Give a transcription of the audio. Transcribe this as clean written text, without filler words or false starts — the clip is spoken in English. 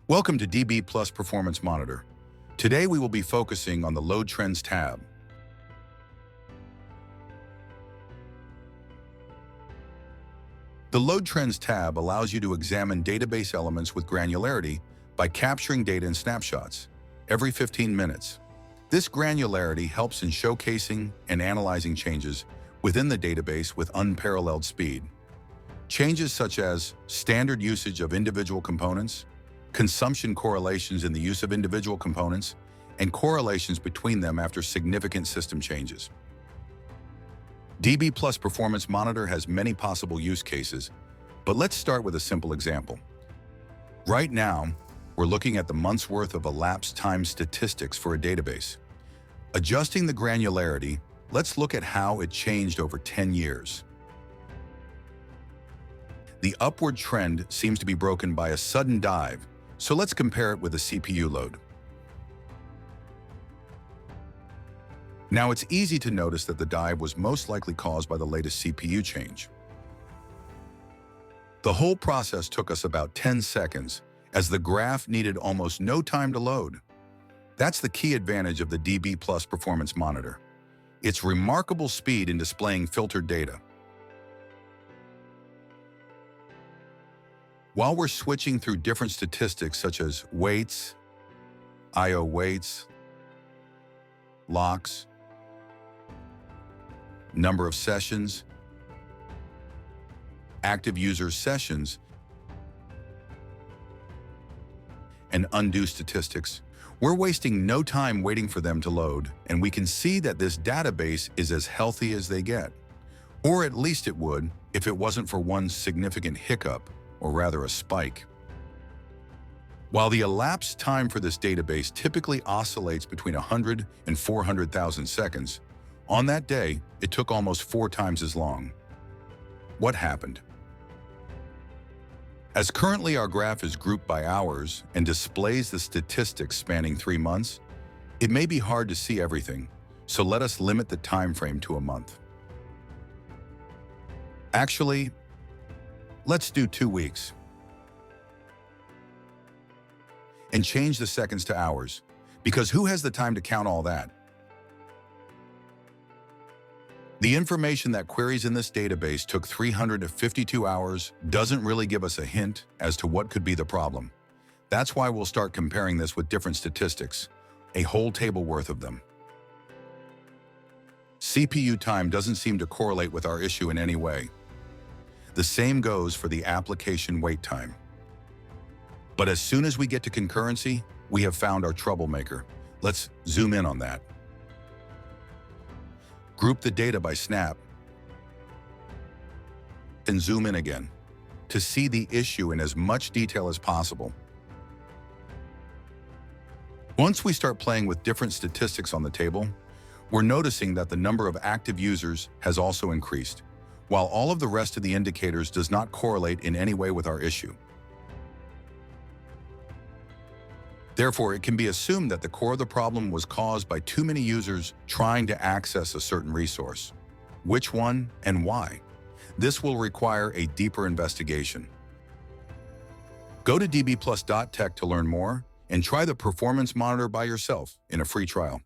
Welcome to DBPLUS Performance Monitor. Today we will be focusing on the Load Trends tab. The Load Trends tab allows you to examine database elements with granularity by capturing data in snapshots every 15 minutes. This granularity helps in showcasing and analyzing changes within the database with unparalleled speed. Changes such as standard usage of individual components, consumption correlations in the use of individual components, and correlations between them after significant system changes. DBPLUS Performance Monitor has many possible use cases, but let's start with a simple example. Right now, we're looking at the month's worth of elapsed time statistics for a database. Adjusting the granularity, let's look at how it changed over 10 years. The upward trend seems to be broken by a sudden dive, so let's compare it with a CPU load. Now it's easy to notice that the dive was most likely caused by the latest CPU change. The whole process took us about 10 seconds, as the graph needed almost no time to load. That's the key advantage of the DBPLUS Performance Monitor. Its remarkable speed in displaying filtered data. While we're switching through different statistics such as waits, I/O waits, locks, number of sessions, active user sessions, and undo statistics, we're wasting no time waiting for them to load, and we can see that this database is as healthy as they get. Or at least it would if it wasn't for one significant hiccup, or rather a spike. While the elapsed time for this database typically oscillates between 100 and 400,000 seconds, on that day, it took almost 4 times as long. What happened? As currently our graph is grouped by hours and displays the statistics spanning 3 months, it may be hard to see everything, so let us limit the time frame to a month. Actually, let's do 2 weeks. And change the seconds to hours, because who has the time to count all that? The information that queries in this database took 352 hours doesn't really give us a hint as to what could be the problem. That's why we'll start comparing this with different statistics, a whole table worth of them. CPU time doesn't seem to correlate with our issue in any way. The same goes for the application wait time. But as soon as we get to concurrency, we have found our troublemaker. Let's zoom in on that. Group the data by snap, and zoom in again to see the issue in as much detail as possible. Once we start playing with different statistics on the table, we're noticing that the number of active users has also increased, while all of the rest of the indicators does not correlate in any way with our issue. Therefore, it can be assumed that the core of the problem was caused by too many users trying to access a certain resource. Which one and why? This will require a deeper investigation. Go to dbplus.tech to learn more and try the Performance Monitor by yourself in a free trial.